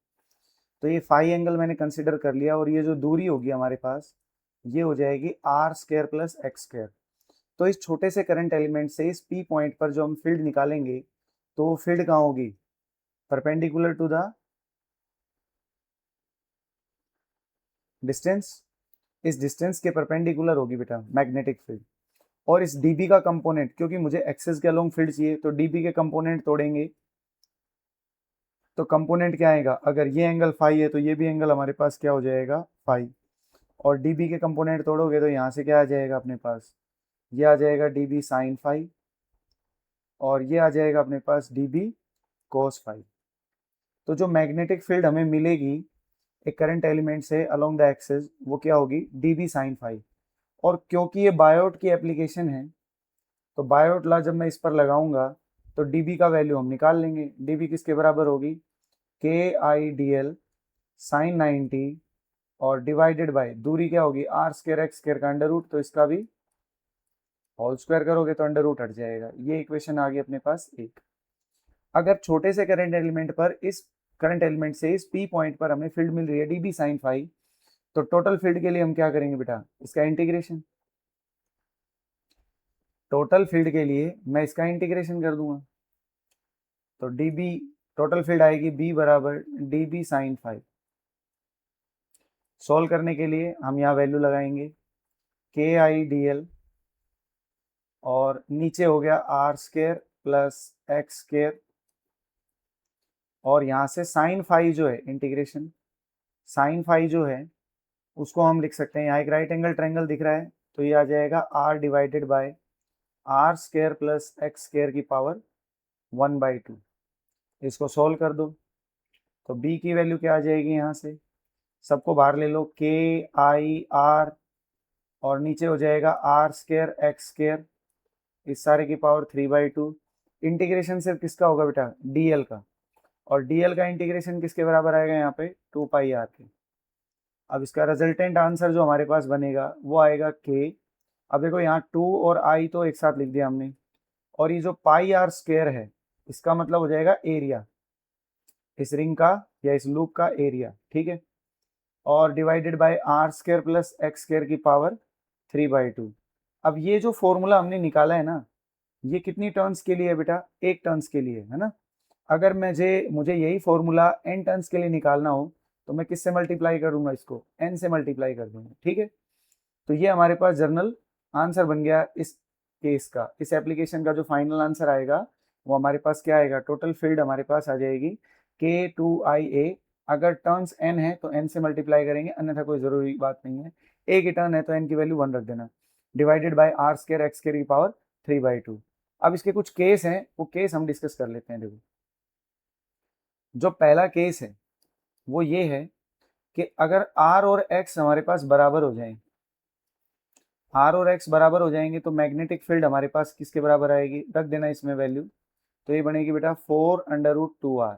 तो ये फाई एंगल मैंने कंसिडर कर लिया, और ये जो दूरी होगी हमारे पास, ये हो जाएगी r square plus x square. तो इस छोटे से करंट एलिमेंट से इस पी पॉइंट पर जो हम फील्ड निकालेंगे, तो फील्ड कहाँ होगी, परपेंडिकुलर टू द डिस्टेंस, इस डिस्टेंस के परपेंडिकुलर होगी बेटा मैग्नेटिक फील्ड। और इस डीबी का कंपोनेंट, क्योंकि मुझे एक्सेस के अलोंग फील्ड चाहिए, तो डीबी के कंपोनेंट तोड़ेंगे, तो कंपोनेंट क्या आएगा, अगर ये एंगल फाई है तो ये भी एंगल हमारे पास क्या हो जाएगा, फाई। और डीबी के कंपोनेंट तोड़ोगे तो यहाँ से क्या आ जाएगा अपने पास, ये आ जाएगा डीबी साइन फाई, और ये आ जाएगा अपने पास डीबी कोस फाई। तो जो मैग्नेटिक फील्ड हमें मिलेगी एक करंट एलिमेंट से अलोंग द एक्सिस, वो क्या होगी, डीबी साइन फाई। और क्योंकि ये बायोट की एप्लीकेशन है, तो बायोट लॉ जब मैं इस पर लगाऊंगा तो डीबी का वैल्यू हम निकाल लेंगे। डीबी किसके बराबर होगी, के आई डी एल साइन 90, और डिवाइडेड बाय दूरी क्या होगी, आर स्क्वायर एक्स स्क्वायर का अंडर रूट, तो इसका भी होल स्क्वायर करोगे तो अंडर रूट हट जाएगा। ये इक्वेशन आ गई अपने पास एक। अगर छोटे से करंट एलिमेंट पर, इस करंट एलिमेंट से इस पी पॉइंट पर हमें फील्ड मिल रही है डीबी साइन फाई, तो टोटल फील्ड के लिए हम क्या करेंगे बेटा, इसका इंटीग्रेशन। टोटल फील्ड के लिए मैं इसका इंटीग्रेशन कर दूंगा, तो डीबी टोटल फील्ड आएगी बी बराबर डीबी साइन फाई। सॉल्व करने के लिए हम यहाँ वैल्यू लगाएंगे के आई डी एल, और नीचे हो गया r square plus x square, और यहाँ से साइन फाई जो है इंटीग्रेशन, साइन फाई जो है उसको हम लिख सकते हैं, यहाँ एक राइट एंगल ट्रायंगल दिख रहा है, तो ये आ जाएगा r divided by are square plus x square की पावर 1/2। इसको सोल्व कर दो तो b की वैल्यू क्या आ जाएगी, यहाँ से सबको बाहर ले लो, के आई आर, और नीचे हो जाएगा आर स्क्वायर एक्स स्क्वायर, इस सारे की पावर 3/2। इंटीग्रेशन सिर्फ किसका होगा बेटा, डीएल का, और डीएल का इंटीग्रेशन किसके बराबर आएगा यहाँ पे, 2πr के। अब इसका रिजल्टेंट आंसर जो हमारे पास बनेगा वो आएगा के। अब देखो यहाँ 2 और आई तो एक साथ लिख दिया हमने, और ये जो पाई आर स्क्वायर है इसका मतलब हो जाएगा एरिया, इस रिंग का या इस लूप का एरिया, ठीक है, और divided by are square plus x square की पावर 3/2। अब ये जो फॉर्मूला हमने निकाला है ना, ये कितनी टर्न्स के लिए है बेटा, एक टर्न्स के लिए है ना। अगर मुझे यही फॉर्मूला n टर्न्स के लिए निकालना हो, तो मैं किससे मल्टीप्लाई करूंगा, इसको n से मल्टीप्लाई कर दूंगा, ठीक है। तो ये हमारे पास जर्नल आंसर बन गया इस केस का। इस एप्लीकेशन का जो फाइनल आंसर आएगा वो हमारे पास क्या आएगा, टोटल फील्ड हमारे पास आ जाएगी K2IA। अगर टर्न्स n है तो n से मल्टीप्लाई करेंगे, अन्यथा कोई जरूरी बात नहीं है, एक ही टर्न है तो n की वैल्यू 1 रख देना, divided by are square x square की पावर 3/2। अब इसके कुछ केस हैं, वो केस हम डिस्कस कर लेते हैं। देखो जो पहला केस है वो ये है कि अगर r और x हमारे पास बराबर हो जाए, r और x बराबर हो जाएंगे, तो मैग्नेटिक फील्ड हमारे पास किसके बराबर आएगी, रख देना इसमें वैल्यू, तो ये बनेगी बेटा 4√2r।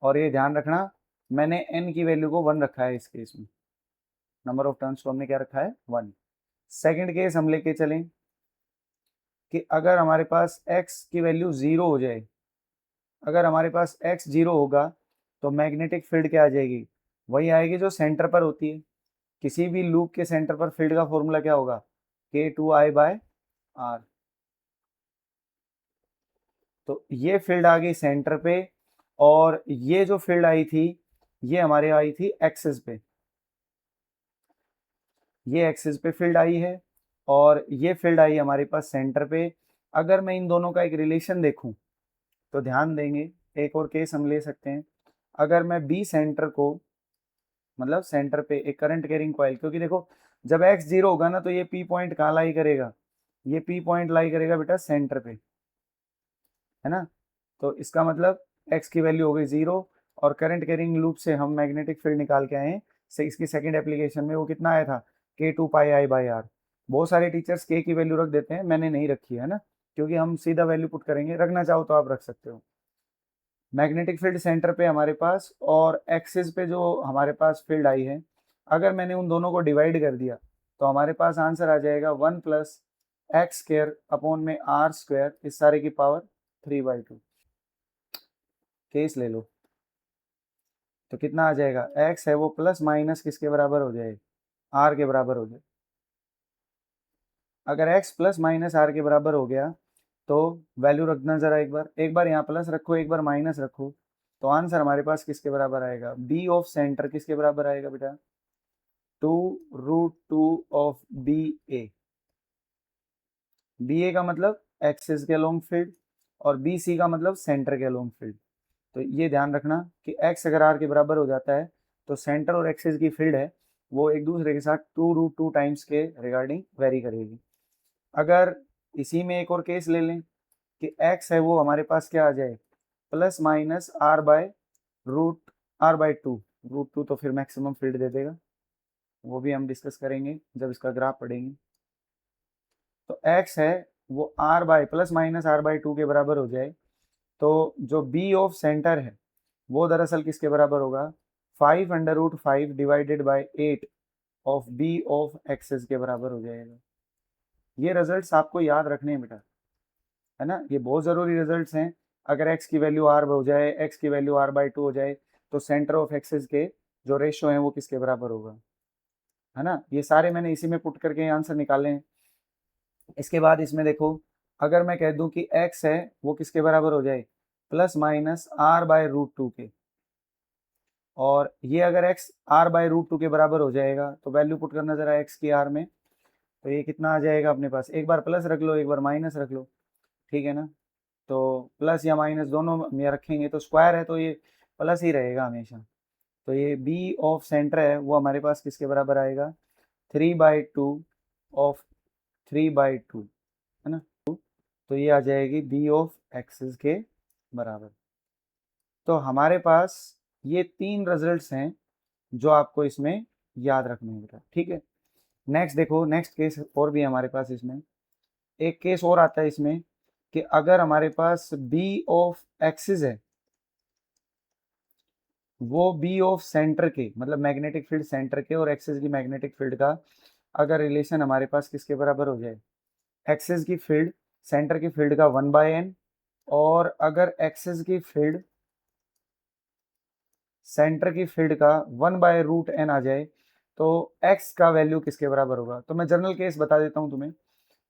और ये ध्यान रखना मैंने n की वैल्यू को 1 रखा है इस केस में, नंबर ऑफ टर्न्स को हमने क्या रखा है, 1। सेकंड केस हम लेके चलें कि अगर हमारे पास x की वैल्यू 0 हो जाए, अगर हमारे पास x 0 होगा तो मैग्नेटिक फील्ड क्या आ जाएगी, वही आएगी जो सेंटर पर होती है। किसी भी लूप के सेंटर पर फील्ड का फॉर्मूला क्या होगा, K2I/R। तो ये फील्ड आ गई सेंटर पे, और ये जो फील्ड आई थी ये हमारे आई थी एक्सिस पे, ये एक्सिस पे फील्ड आई है, और ये फील्ड आई हमारे पास सेंटर पे। अगर मैं इन दोनों का एक रिलेशन देखूं तो ध्यान देंगे, एक और केस हम ले सकते हैं। अगर मैं बी सेंटर को, मतलब सेंटर पे एक करंट कैरिंग कॉइल, क्योंकि देखो जब एक्स जीरो होगा ना तो ये पी पॉइंट कहाँ लाई करेगा, ये पी पॉइंट लाई करेगा बेटा सेंटर पे, है ना। तो इसका मतलब एक्स की वैल्यू हो गई जीरो, और करंट कैरिंग लूप से हम मैग्नेटिक फील्ड निकाल के आए हैं। इसकी सेकंड एप्लीकेशन में वो कितना आया था, K two pi I by r. बहुत सारे टीचर्स के की वैल्यू रख देते हैं, मैंने नहीं रखी है ना, क्योंकि हम सीधा वैल्यू पुट करेंगे। रखना चाहो तो आप रख सकते हो। मैग्नेटिक फील्ड सेंटर पे हमारे पास, और एक्सिस पे जो हमारे पास फील्ड आई है, अगर मैंने उन दोनों को डिवाइड कर दिया तो हमारे पास आंसर आ जाएगा 1 + x² अपॉन में r², इस सारे की पावर 3/2। केस ले लो तो कितना आ जाएगा, x है वो प्लस माइनस किसके बराबर हो जाए, r के बराबर हो जाए। अगर x प्लस माइनस r के बराबर हो गया तो वैल्यू रखना जरा, एक बार यहाँ प्लस रखो, एक बार माइनस रखो, तो आंसर हमारे पास किसके बराबर आएगा, बी ऑफ सेंटर किसके बराबर आएगा बेटा, 2√2 ऑफ बी ए का मतलब एक्सिस के अलोंग फील्ड, और बी सी का मतलब सेंटर के अलोंग फील्ड। तो ये ध्यान रखना कि x अगर r के बराबर हो जाता है तो सेंटर और एक्सिस की फील्ड है वो एक दूसरे के साथ 2√2 टाइम्स के रिगार्डिंग वेरी करेगी। अगर इसी में एक और केस ले लें कि x है वो हमारे पास क्या आ जाए, प्लस माइनस r/√2 तो फिर मैक्सिमम फील्ड दे देगा, वो भी हम डिस्कस करेंगे जब इसका ग्राफ पढ़ेंगे। तो x है वो प्लस माइनस r/2 के बराबर हो जाए, तो जो b ऑफ सेंटर है वो दरअसल किसके बराबर होगा, 5√5 divided by 8 of B of axis के बराबर हो जाएगा। ये रिजल्ट्स आपको याद रखने हैं बेटा, है ना, ये बहुत ज़रूरी रिजल्ट्स हैं। अगर x की वैल्यू r हो जाए, x की वैल्यू r/2 हो जाए, तो सेंटर ऑफ एक्सेस के जो रेशियो हैं वो किसके बराबर होगा, है ना। ये सारे मैंने इसी में पुट करके आंसर निकाले हैं। इसके बाद इसमें देखो, अगर मैं कह दूं कि x है वो किसके बराबर हो जाए, प्लस माइनस r/√2 के, और ये अगर x r/√2 के बराबर हो जाएगा तो वैल्यू पुट करना जरा x की r में, तो ये कितना आ जाएगा अपने पास, एक बार प्लस रख लो एक बार माइनस रख लो, ठीक है ना। तो प्लस या माइनस दोनों में रखेंगे तो स्क्वायर है तो ये प्लस ही रहेगा हमेशा। तो ये बी ऑफ सेंटर है वो हमारे पास किसके बराबर आएगा, 3/2 ऑफ 3/2, है ना। तो ये आ जाएगी बी ऑफ एक्सिस के बराबर। तो हमारे पास ये 3 रिजल्ट्स हैं जो आपको इसमें याद रखने हैं बेटा, ठीक है। नेक्स्ट देखो, नेक्स्ट केस और भी है हमारे पास इसमें। एक केस और आता है इसमें कि अगर हमारे पास बी ऑफ एक्सिस है वो बी ऑफ सेंटर के, मतलब मैग्नेटिक फील्ड सेंटर के और एक्सिस की मैग्नेटिक फील्ड का अगर रिलेशन हमारे पास किसके बराबर हो जाए, एक्सिस की फील्ड सेंटर की फील्ड का 1/n, और अगर एक्सिस की फील्ड सेंटर की फील्ड का 1/√n आ जाए, तो x का वैल्यू किसके बराबर होगा। तो मैं जनरल केस बता देता हूं तुम्हें।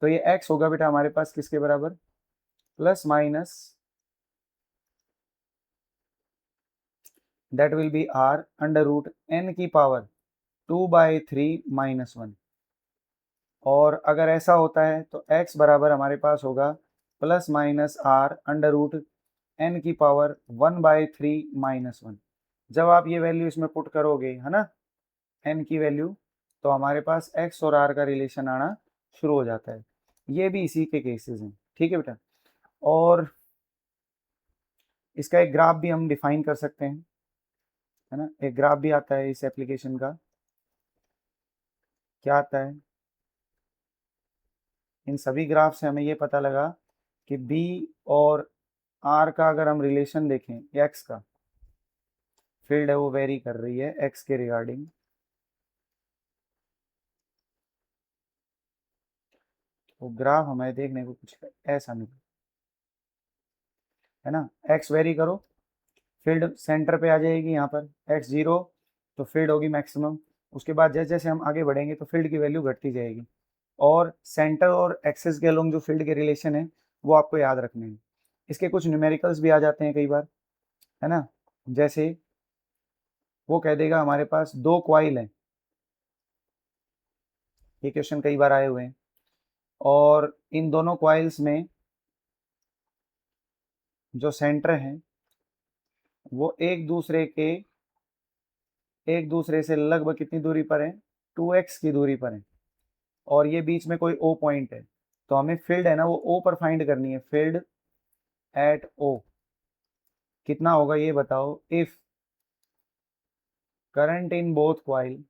तो ये x होगा बेटा हमारे पास किसके बराबर, plus minus that will B r√n की पावर 2/3 - 1। और अगर ऐसा होता है तो x बराबर हमारे पास होगा प्लस माइनस r√n की पावर 1/3 - 1। जब आप ये वैल्यू इसमें पुट करोगे, है ना, n की वैल्यू, तो हमारे पास x और r का रिलेशन आना शुरू हो जाता है। ये भी इसी के केसेस हैं, ठीक है बेटा। और इसका एक ग्राफ भी हम डिफाइन कर सकते हैं, है ना, एक ग्राफ भी आता है इस एप्लीकेशन का। क्या आता है, इन सभी ग्राफ से हमें ये पता लगा कि b और r का अगर हम रिलेशन देखें, x का फील्ड है वो वेरी कर रही है x के रिगार्डिंग, तो ग्राफ हमें देखने को कुछ ऐसा मिला, है ना। x वेरी करो, फील्ड सेंटर पे आ जाएगी, यहाँ पर x 0 तो फील्ड होगी मैक्सिमम। उसके बाद जैसे जैसे हम आगे बढ़ेंगे तो फील्ड की वैल्यू घटती जाएगी, और सेंटर और एक्सिस के अलोंग जो फील्ड के रिलेशन है वो आपको याद रखने हैं। इसके कुछ न्यूमेरिकल्स भी आ जाते हैं कई बार, है ना। जैसे वो कह देगा हमारे पास 2 कॉइल हैं, ये क्वेश्चन कई बार आए हुए हैं, और इन दोनों कॉइल्स में जो सेंटर हैं वो एक दूसरे से लगभग कितनी दूरी पर है, 2x की दूरी पर है, और ये बीच में कोई O पॉइंट है। तो हमें फील्ड है ना वो O पर फाइंड करनी है, फील्ड एट O कितना होगा ये बताओ। If current in both coil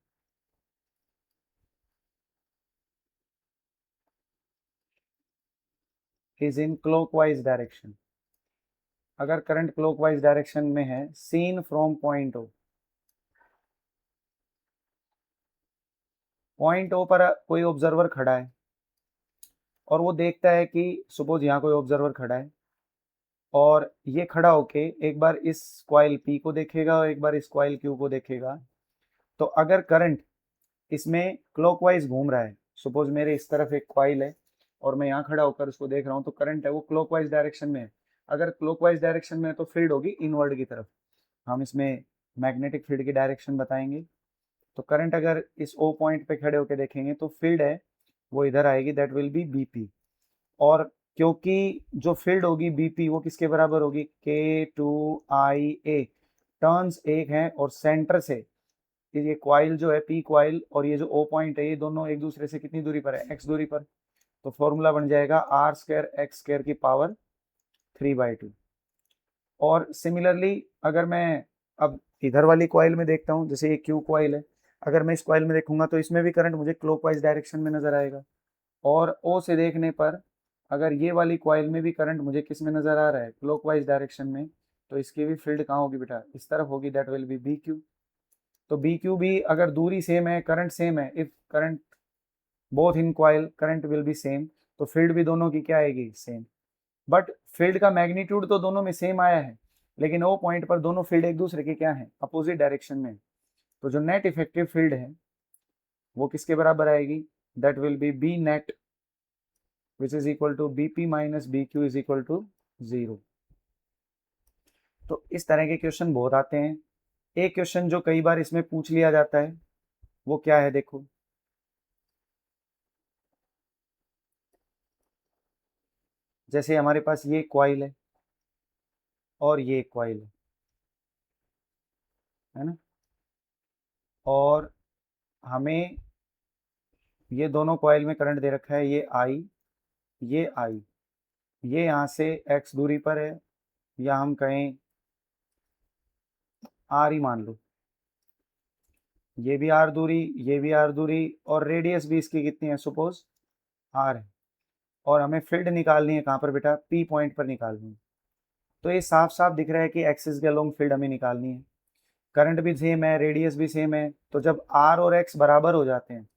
is in clockwise direction, अगर करंट क्लॉकवाइज डायरेक्शन में है, seen from point O, point O पर कोई ऑब्जर्वर खड़ा है और वो देखता है कि सपोज यहाँ कोई ऑब्जर्वर खड़ा है, और ये खड़ा होके एक बार इस कॉइल P को देखेगा और एक बार इस कॉइल Q को देखेगा। तो अगर करंट इसमें क्लॉकवाइज घूम रहा है, सपोज मेरे इस तरफ एक कॉइल है और मैं यहाँ खड़ा होकर उसको देख रहा हूँ, तो करंट है वो क्लॉकवाइज डायरेक्शन में है। अगर क्लॉकवाइज डायरेक्शन में है तो फील्ड होगी इनवर्ड की तरफ, हम इसमें मैग्नेटिक फील्ड की डायरेक्शन बताएंगे। तो करंट अगर इस O पॉइंट पे खड़े होकर देखेंगे तो फील्ड है वो इधर आएगी, दैट विल बी BP। और क्योंकि जो फील्ड होगी BP वो किसके बराबर होगी, K2IA, टर्न्स एक हैं और सेंटर से ये क्वाइल जो है P क्वाइल और ये जो O पॉइंट है ये दोनों एक दूसरे से कितनी दूरी पर है, x दूरी पर। तो फॉर्मूला बन जाएगा r² x² की पावर 3/2। और सिमिलरली अगर मैं अब इधर वाली कॉइल में देखता हूँ, जैसे ये Q कॉइल है, अगर मैं इस कॉइल में देखूंगा तो इसमें भी करंट मुझे क्लॉकवाइज डायरेक्शन में नजर आएगा, और O से देखने पर अगर ये वाली कॉइल में भी करंट मुझे किस में नजर आ रहा है, क्लॉकवाइज डायरेक्शन में, तो इसकी भी फील्ड कहाँ होगी बेटा, इस तरफ होगी, दैट विल बी BQ। तो BQ भी अगर दूरी सेम है, करंट सेम है, if current both in coil current will be same, तो फील्ड भी दोनों की क्या आएगी, सेम। बट फील्ड का मैग्नीट्यूड तो दोनों में सेम आया है, लेकिन O पॉइंट पर दोनों फील्ड एक दूसरे के क्या है, अपोजिट डायरेक्शन में। तो जो नेट इफेक्टिव फील्ड है वो किसके बराबर आएगी, that will be B net which is equal to BP minus BQ is equal to 0। तो इस तरह के क्वेश्चन बहुत आते हैं। एक क्वेश्चन जो कई बार इसमें पूछ लिया जाता है वो क्या है, देखो जैसे हमारे पास ये कॉइल है और ये कॉइल है ना, और हमें ये दोनों कॉइल में करंट दे रखा है, ये आई, ये यहाँ से x दूरी पर है, या हम कहें r ही मान लो, ये भी r दूरी, ये भी r दूरी, और रेडियस भी इसकी कितनी है, सपोज r है, और हमें फील्ड निकालनी है कहाँ पर बेटा, P पॉइंट पर निकालनी है। तो ये साफ साफ दिख रहा है कि एक्सिस के अलोंग फील्ड हमें निकालनी है, करंट भी सेम है, रेडियस भी सेम है, तो जब r और x बराबर हो जाते हैं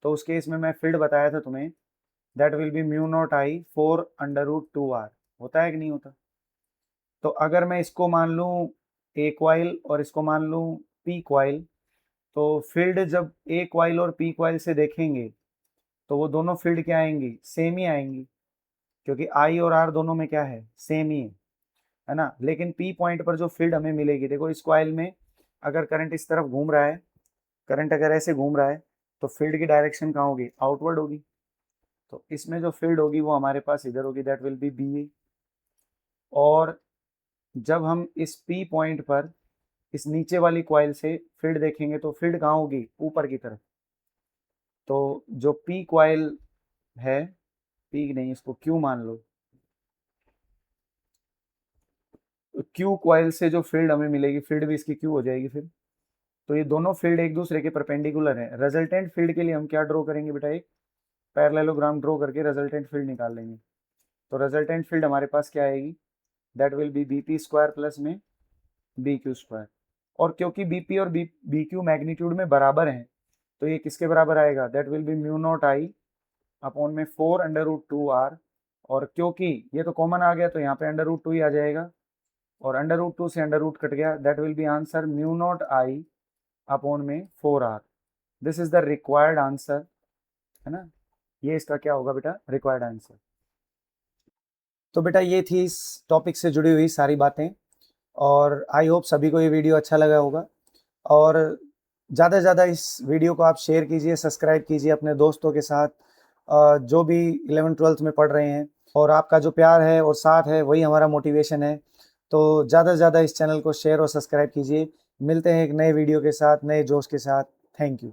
तो उस केस में मैं फील्ड बताया था तुम्हें, दैट विल बी μ0I/4√2r, होता है कि नहीं होता। तो अगर मैं इसको मान लूँ A क्वाइल और इसको मान लूँ P क्वाइल, तो फील्ड जब A क्वाइल और P क्वाइल से देखेंगे तो वो दोनों फील्ड क्या आएंगी, सेम ही आएंगी, क्योंकि I और R दोनों में क्या है, सेम ही है ना। लेकिन P पॉइंट पर जो फील्ड हमें मिलेगी, देखो इस क्वाइल में अगर करंट इस तरफ घूम रहा है, करंट अगर ऐसे घूम रहा है तो फील्ड की डायरेक्शन कहाँ होगी, आउटवर्ड होगी। तो इसमें जो फील्ड होगी वो हमारे पास इधर होगी, दैट विल बी BA। और जब हम इस P पॉइंट पर इस नीचे वाली कॉइल से फील्ड देखेंगे तो फील्ड कहाँ होगी, ऊपर की तरफ। तो जो P कॉइल है, P नहीं इसको Q मान लो, Q कॉइल से जो फील्ड हमें मिलेगी, फील्ड भी इसकी Q हो जाएगी फिर। तो ये दोनों फील्ड एक दूसरे के परपेंडिकुलर हैं। रिजल्टेंट फील्ड के लिए हम क्या ड्रॉ करेंगे बेटा, एक पैरेललोग्राम ड्रॉ करके रिजल्टेंट फील्ड निकाल लेंगे। तो रिजल्टेंट फील्ड हमारे पास क्या आएगी, that will B BP² plus में BQ²। और क्योंकि BP और BQ मैग्नीट्यूड में बराबर हैं तो ये किसके बराबर आएगा, दैट विल बी μ0I/4√2r। और क्योंकि ये तो कॉमन आ गया तो यहाँ पे √2 ही आ जाएगा, और √2 से अंडर रूट कट गया, that will B answer μ0I/4r। This is the required answer, है ना। ये इसका क्या होगा बेटा, रिक्वायर्ड आंसर। तो बेटा ये थी इस टॉपिक से जुड़ी हुई सारी बातें, और आई होप सभी को ये वीडियो अच्छा लगा होगा। और ज़्यादा से ज़्यादा इस वीडियो को आप शेयर कीजिए, सब्सक्राइब कीजिए अपने दोस्तों के साथ जो भी 11th-12th में पढ़ रहे हैं। और आपका जो प्यार है और साथ है वही हमारा मोटिवेशन है। तो ज़्यादा से ज़्यादा इस चैनल को शेयर और सब्सक्राइब कीजिए। मिलते हैं एक नए वीडियो के साथ, नए जोश के साथ। Thank you.